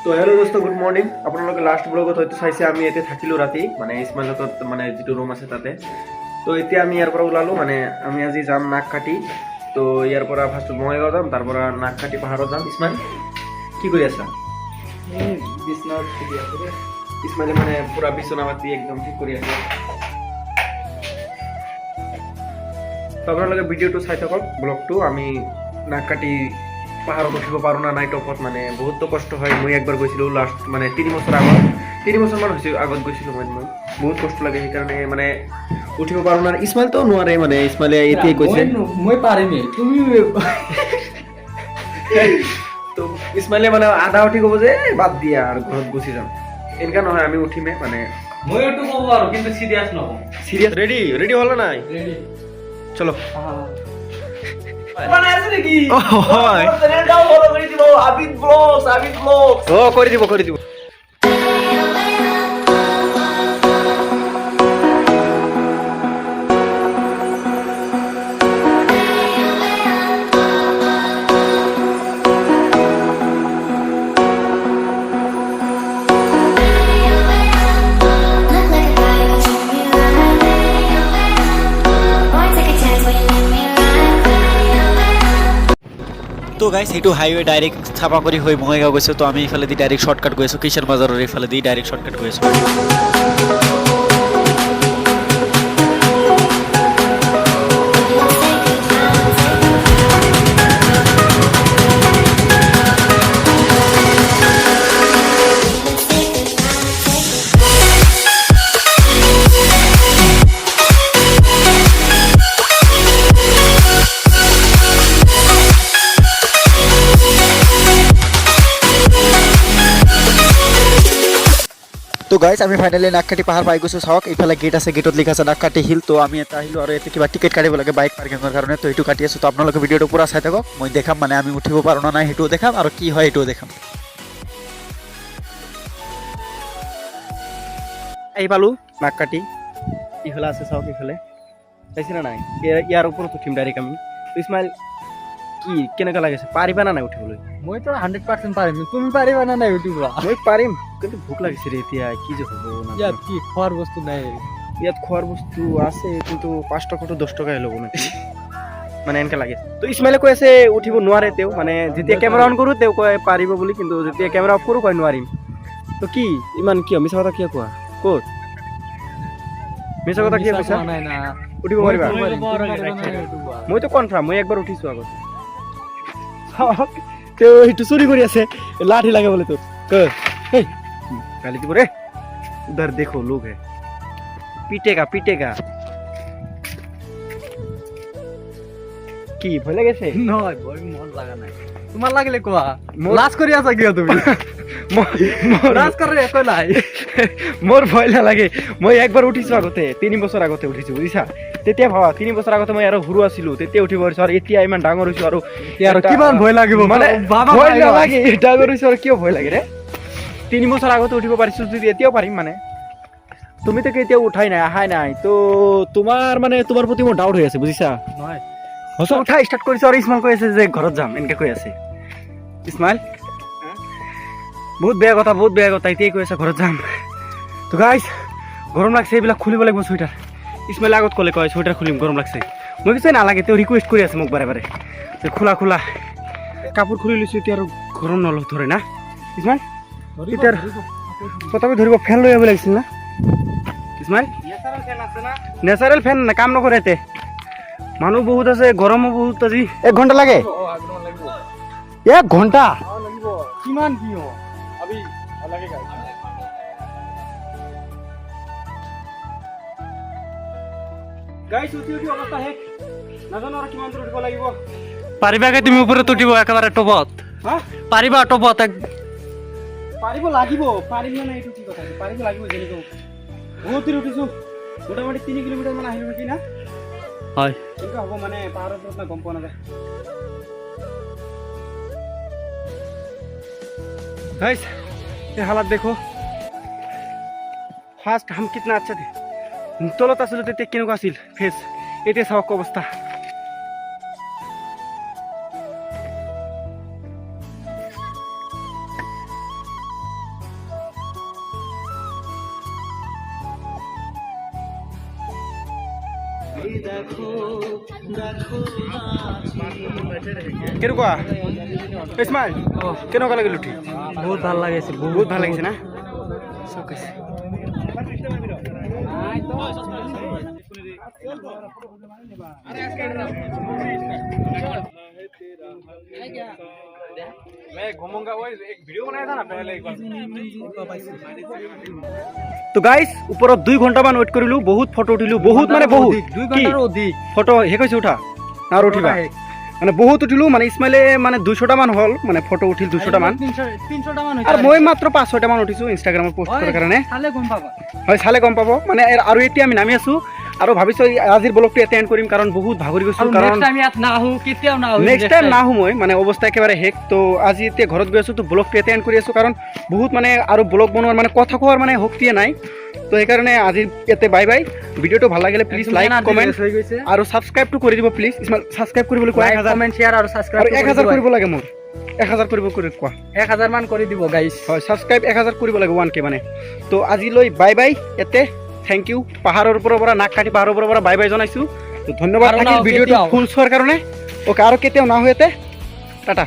তো হেল্ল' দোস্ত good morning. আপোনালোকে লাষ্ট ব্লগত হয়তো চাইছে আমি ইয়াতে থাকিলোঁ ৰাতি, মানে ইছমাইলহঁতৰ মানে যিটো ৰুম আছে তাতে। তো এতিয়া আমি ইয়াৰ পৰা ওলালোঁ, মানে আমি আজি যাম নাগকাটি। তো ইয়াৰ পৰা ফাৰ্ষ্ট বঙাইগাঁও যাম, তাৰ পৰা নাগকাটি পাহাৰত যাম। ইছমাইল কি কৰি আছা? বিছনাত শুই আছো ৰে। ইছমাইলে মানে পুৰা বিচনা পাতি একদম ঠিক কৰি আছে। তো আপোনালোকে ভিডিঅ'টো চাই থাকক, ব্লগটো। আমি নাগকাটি পাহাৰত উঠিব পাৰোঁ না নাই টপত, মানে বহুতো কষ্ট হয়। মই একবাৰ গৈছিলোঁ লাষ্ট, মানে 3 বছৰ আগত, 3 বছৰমান হৈছে আগত গৈছিলোঁ মই বহুত কষ্ট লাগে, সেইকাৰণে মানে উঠিব পাৰোঁ না। ইছমাইলতো নোৱাৰে, মানে ইছমাইলে এতিয়াই কৈছে মই পাৰিমেই, তুমি তো ইছমাইলে মানে আধা উঠি ক'ব যে বাদ দিয়া আৰু ঘৰত গুচি যাম, এনেকুৱা নহয়। আমি উঠিমে, মানে মইতো ক'ব আৰু কিন্তু চিৰিয়াছ নহওঁ। সিৰিয়াস ৰেডি হলো নাই? ৰেডি চলো। বনাই আছে নেকি? হয়। চ্যানেলটাও ফলো কৰে দিব, আবিদ ব্লগস। ও কৰে দিব। তো গাইছ সেইটো হাইৱে ডাইৰেক্ট চাপাগুৰি হৈ বঙাইগাঁও গৈছোঁ। তো আমি এইফালেদি ডাইৰেক্ট শ্বৰ্টকাট গৈ আছোঁ, কিষাণ বজাৰৰ এইফালেদি ডাইৰেক্ট শ্বৰ্টকাট গৈ আছোঁ। তো গাইজ আমি ফাইনেলি নাগকাটি পাহাৰ পাই গৈছোঁ। চাওক এইফালে গেট আছে, গেটত লিখা আছে নাগকাটি হিল। তো আমি এটা আহিলোঁ আৰু ইয়াতে কিবা টিকেট কাটিব লাগে বাইক পাৰ্কিঙৰ কাৰণে। তো এইটো কাটি আছোঁ। তো আপোনালোকে ভিডিঅ'টো পূৰা চাই থাকক, মই দেখাম, মানে আমি উঠিব পাৰোঁ না নাই সেইটোও দেখাম, আৰু কি হয় সেইটোও দেখাম। আহি পালোঁ নাগকাটি। ইফালে আছে, চাওক ইফালে চাইছে না নাই? ইয়াৰ ওপৰত উঠিম ডাইৰেক্ট আমি। তো ইছমাইল কি কেনেকুৱা লাগিছে, পাৰিবা না নাই উঠিবলৈ? মইতো 100% পাৰিম, তুমি পাৰিবা না নাই উঠিব? মই পাৰিম, কিন্তু ভোক লাগিছে ৰে এতিয়া, কি যে হ'ব নাজানো। ইয়াত কি খোৱাৰ বস্তু নাই? ইয়াত খোৱাৰ বস্তু আছে, কিন্তু 5 টকাটো 10 টকাই ল'ব নেকি, মানে এনেকৈ লাগে। তো ইছমাইলে কৈ আছে উঠিব নোৱাৰে তেওঁ, মানে যেতিয়া কেমেৰা অন কৰোঁ তেওঁ কয় পাৰিব বুলি, কিন্তু যেতিয়া কেমেৰা অফ কৰোঁ কয় নোৱাৰিম। তো কি ইমান কিয় মিছা কথা কিয় কোৱা? ক'ত মিছা কথা কিয় কৈছা? নাই না, উঠিব পাৰিবা? উঠিব। মইতো কনফাৰ্ম, মই একবাৰ উঠিছোঁ আগত। তেওঁ সেইটো চুৰি কৰি আছে, লাঠি লাগে বোলে তোৰ। গালি দিব রে, উধার দেখো লোক হে, পিটেগা। কি ভয় লাগেছে? নহয়, ভয় মন লাগা নাই। তোমাৰ লাগিলে কোৱা, লাজ কৰি আছা কিয় তুমি? লাজ কৰি একো নাই। মোৰ ভয় নালাগে। মই একবাৰ উঠিছোঁ আগতে, 3 বছৰ আগতে উঠিছোঁ, বুজিছা? তেতিয়া ভাবা 3 বছৰ আগতে মই আৰু সৰু আছিলোঁ, তেতিয়া উঠিব পাৰিছোঁ, আৰু এতিয়া ইমান ডাঙৰ হৈছোঁ, আৰু কিমান ভয় লাগিব, মানে বাবা ভয় নালাগে, ডাঙৰ হৈছোঁ আৰু কিয় ভয় লাগে ৰে? 3 বছৰ আগতে উঠিব পাৰিছোঁ যদি এতিয়াও পাৰিম। মানে তুমিতো কেতিয়াও উঠাই নাই, আহাই নাই, তো তোমাৰ মানে তোমাৰ প্ৰতি মোৰ ডাউট হৈ আছে, বুজিছা? নহয় সঁচা উঠা ষ্টাৰ্ট কৰিছোঁ, আৰু ইছমাইল কৈ আছে যে ঘৰত যাম, এনেকৈ কৈ আছে। ইছমাইল বহুত বেয়া কথা, এতিয়াই কৈ আছে ঘৰত যাম। তো গাইছ গৰম লাগছে, এইবিলাক খুলিব লাগিব চুৱেটাৰ। ইছমাইলে আগত ক'লে কয় চুৱেটাৰ খুলিম, গৰম লাগছে। মই কৈছোঁ নালাগে, তেওঁ ৰিকুৱেষ্ট কৰি আছে মোক বাৰে খোলা কাপোৰ খুলি লৈছোঁ এতিয়া, আৰু গৰম ধৰে না ইছমাইল? এতিয়া তথাপি ধৰিব, ফেন লৈ আহিব লাগিছিল না ইছমাইল? নেচাৰেল ফেন কাম নকৰে এতে, মানুহ বহুত আছে, গৰমো বহুত আজি। 1 ঘণ্টা লাগে, 1 ঘণ্টা। কিমান কি পাৰিবাগে তুমি ওপৰত উঠিব একেবাৰে টপত? পাৰিবা টপত? পাৰিব লাগিব, পাৰিম নে নাই এইটো কি কথা, পাৰিব লাগিব। যেনেকৈ বহুত দূৰ উঠিছোঁ, মোটামুটি 3 কিলোমিটাৰ মান আহিলোঁ নেকি না? হয়, এনেকুৱা হ'ব, মানে পাহাৰৰ ওপৰত না গম পোৱা নাযায়। गाइस ये हालात देखो, फार्स्ट हम कितना अच्छा थे, तलत आसलो तेते केनेকুৱা আছিল ফেস, এতিয়া চাওক অৱস্থা। কেনেকুৱা ইছমাইল কেনেকুৱা লাগিল উঠি বহুত ভাল লাগিছে বহুত ভাল লাগিছে না তো গাইস ওপৰত 2 ঘণ্টামান ৱেইট কৰিলো বহুত ফটো উঠিলো বহুত মানে বহুত 2 ঘণ্টাৰ অধিক ফটো হে কৈছে উঠা আৰু উঠিবা মানে বহুত উঠিলো মানে ইছমাইলে মানে 200টা মান হ'ল মানে ফটো উঠিল 200টা মান 300টা মান আৰু মই মাত্ৰ 5-6টা মান উঠিছো ইনষ্টাগ্ৰামত পোষ্ট কৰাৰ কাৰণে চালে গম পাবা হয় চালে গম পাব মানে আৰু এতিয়া আমি নামি আছো আৰু ভাবিছো আজিৰ ব্লগটো ইয়াতে এণ্ড কৰিম কাৰণ বহুত ভাগৰি গৈছো কাৰণ নেক্সট টাইম ইয়াত না আহো কেতিয়াও না আহো নেক্সট টাইম নাহো মই মানে অৱস্থা একেবাৰে হেক তো আজি এতিয়া ঘৰত গৈ আছো তো ব্লগটো ইয়াতে এণ্ড কৰি আছো কাৰণ বহুত মানে আৰু ব্লগ বনোৱাৰ মানে কথা কোৱাৰ মানে শক্তিয়ে নাই তো সেইকাৰণে আজি ইয়াতে বাই বাই ভিডিঅ'টো ভাল লাগিলে প্লিজ লাইক কমেণ্ট হৈ গৈছে আৰু ছাবস্ক্ৰাইবটো কৰি দিব প্লিজ ছাবস্ক্ৰাইব কৰিবলৈ কোৱা 1000 কমেন্ট শেয়াৰ আৰু সাবস্ক্ৰাইব আৰু 1000 কৰিব লাগে মোৰ 1000 কৰিব কোৱা 1000 মান কৰি দিব গাইস হয় ছাবস্ক্ৰাইব 1000 কৰিব লাগে 1k মানে তো আজিলৈ বাই বাই ইয়াতে থেংক ইউ পাহাৰৰ ওপৰৰ পৰা নাককাটি পাহাৰৰ ওপৰৰ পৰা বাই বাই জনাইছো তো ধন্যবাদ আৰু থাকিল নাও ভিডিঅ'টো কেতিয়াও। ফুল চোৱাৰ কাৰণে ওকে আৰু কেতিয়াও নাহো ইয়াতে টাটা